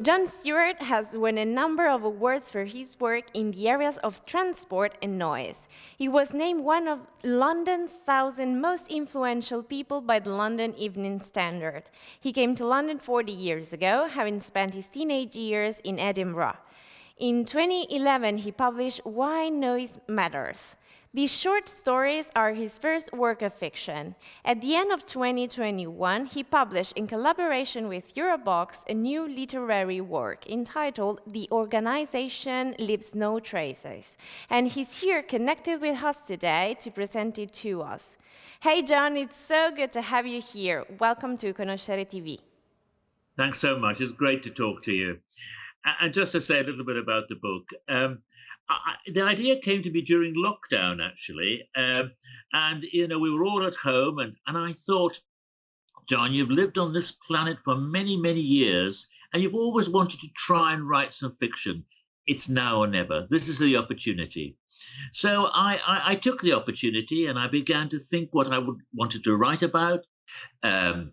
Jon Stewart has won a number of awards for his work in the areas of transport and noise. He was named one of London's 1,000 most influential people by the London Evening Standard. He came to London 40 years ago, having spent his teenage years in Edinburgh. In 2011, he published Why Noise Matters. These short stories are his first work of fiction. At the end of 2021, he published, in collaboration with Eurobox, a new literary work entitled The Organization Leaves No Traces. And he's here connected with us today to present it to us. Hey, Jon, it's so good to have you here. Welcome to Conoscere TV. Thanks so much. It's great to talk to you. And just to say a little bit about the book, the idea came to me during lockdown, actually. And, we were all at home and I thought, Jon, you've lived on this planet for many, many years, and you've always wanted to try and write some fiction. It's now or never. This is the opportunity. So I took the opportunity and I began to think what I wanted to write about. And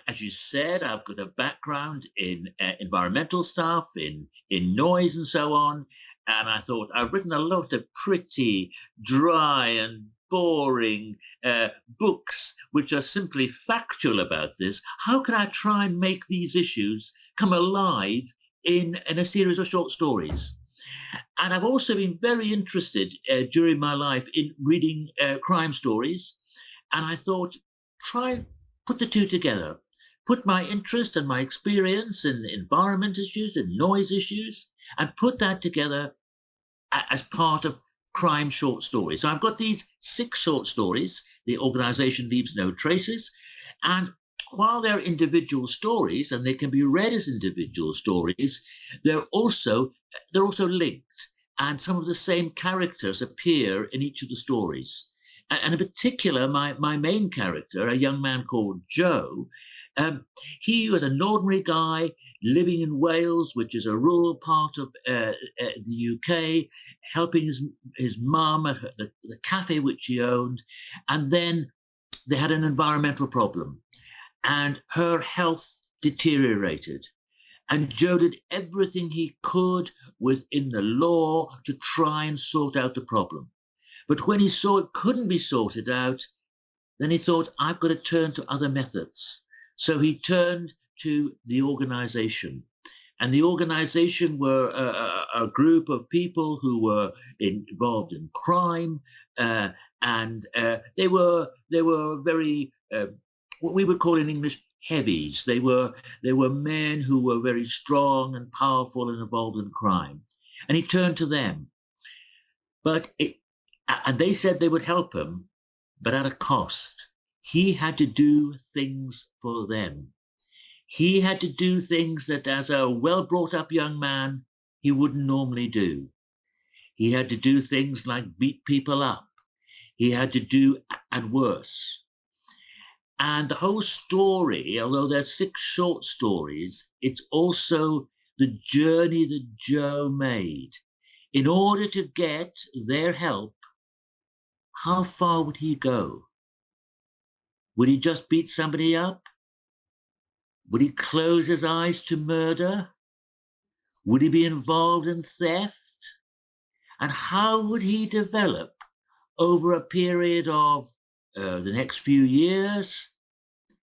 as you said, I've got a background in environmental stuff, in noise and so on. And I thought, I've written a lot of pretty dry and boring books which are simply factual about this. How can I try and make these issues come alive in a series of short stories? And I've also been very interested during my life in reading crime stories. And I thought, try and put the two together, put my interest and my experience in environment issues and noise issues, and put that together as part of crime short stories. So I've got these 6 short stories, The Organization Leaves No Traces, and while they're individual stories and they can be read as individual stories, they're also linked, and some of the same characters appear in each of the stories. And in particular, my main character, a young man called Joe, he was an ordinary guy living in Wales, which is a rural part of the UK, helping his mum at the cafe which he owned. And then they had an environmental problem and her health deteriorated. And Joe did everything he could within the law to try and sort out the problem. But when he saw it couldn't be sorted out, then he thought, I've got to turn to other methods. So he turned to the organization. And the organization were a group of people who were involved in crime. And they were very, what we would call in English, heavies. They were men who were very strong and powerful and involved in crime. And he turned to them. And they said they would help him, but at a cost. He had to do things for them. He had to do things that as a well-brought-up young man, he wouldn't normally do. He had to do things like beat people up. He had to do, and worse. And the whole story, although there's 6 short stories, it's also the journey that Joe made. In order to get their help, how far would he go? Would he just beat somebody up? Would he close his eyes to murder? Would he be involved in theft? And how would he develop over a period of the next few years?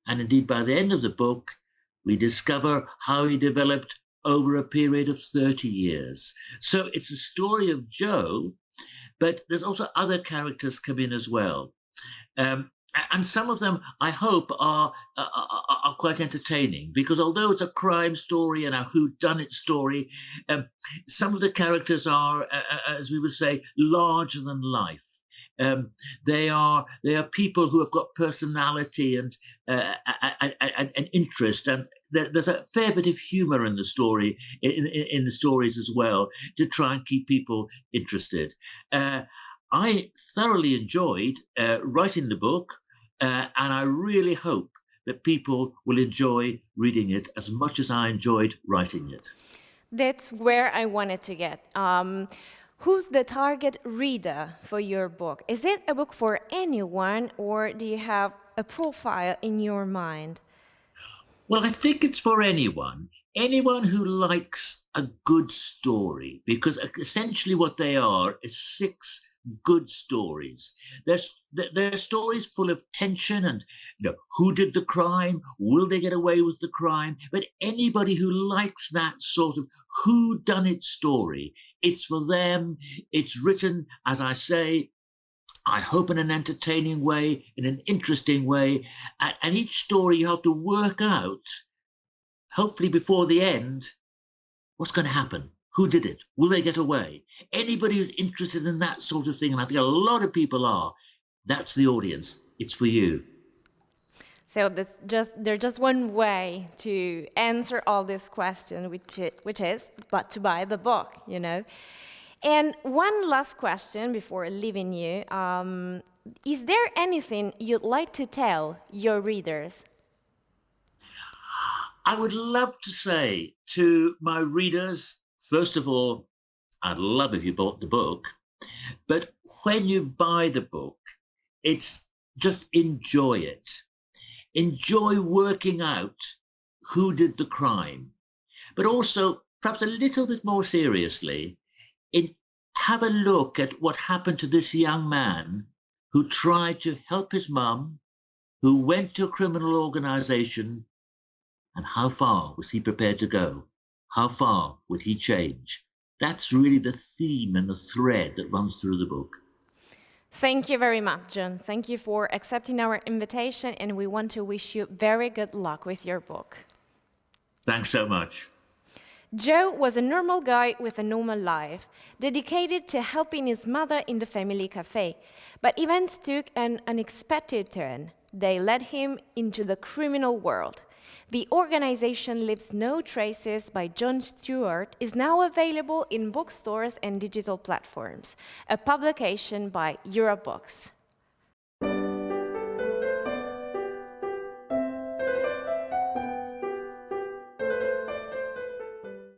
And indeed, by the end of the book, we discover how he developed over a period of 30 years. So it's a story of Joe, but there's also other characters come in as well. And some of them, I hope, are quite entertaining, because although it's a crime story and a whodunit story, some of the characters are, as we would say, larger than life. They are people who have got personality and interest, and there's a fair bit of humor in the story, in the stories as well, to try and keep people interested. I thoroughly enjoyed writing the book, and I really hope that people will enjoy reading it as much as I enjoyed writing it. That's where I wanted to get. Who's the target reader for your book? Is it a book for anyone, or do you have a profile in your mind? Well, I think it's for anyone. anyone who likes a good story, because essentially what they are is 6 good stories. They're stories full of tension and, who did the crime? Will they get away with the crime? But anybody who likes that sort of whodunit story, it's for them. It's written, as I say, I hope in an entertaining way, in an interesting way. And each story you have to work out, hopefully before the end, what's going to happen? Who did it? Will they get away? Anybody who's interested in that sort of thing, and I think a lot of people are, that's the audience. It's for you. So there's just one way to answer all these questions, which is but to buy the book, And one last question before leaving you. Is there anything you'd like to tell your readers? I would love to say to my readers, first of all, I'd love if you bought the book, but when you buy the book, it's just enjoy it. Enjoy working out who did the crime, but also, perhaps a little bit more seriously, have a look at what happened to this young man who tried to help his mum, who went to a criminal organization, and how far was he prepared to go? How far would he change? That's really the theme and the thread that runs through the book. Thank you very much, John. Thank you for accepting our invitation, and we want to wish you very good luck with your book. Thanks so much. Joe was a normal guy with a normal life, dedicated to helping his mother in the family cafe. But events took an unexpected turn. They led him into the criminal world. The organization Leaves No Traces by Jon Stewart is now available in bookstores and digital platforms, a publication by Eurobooks.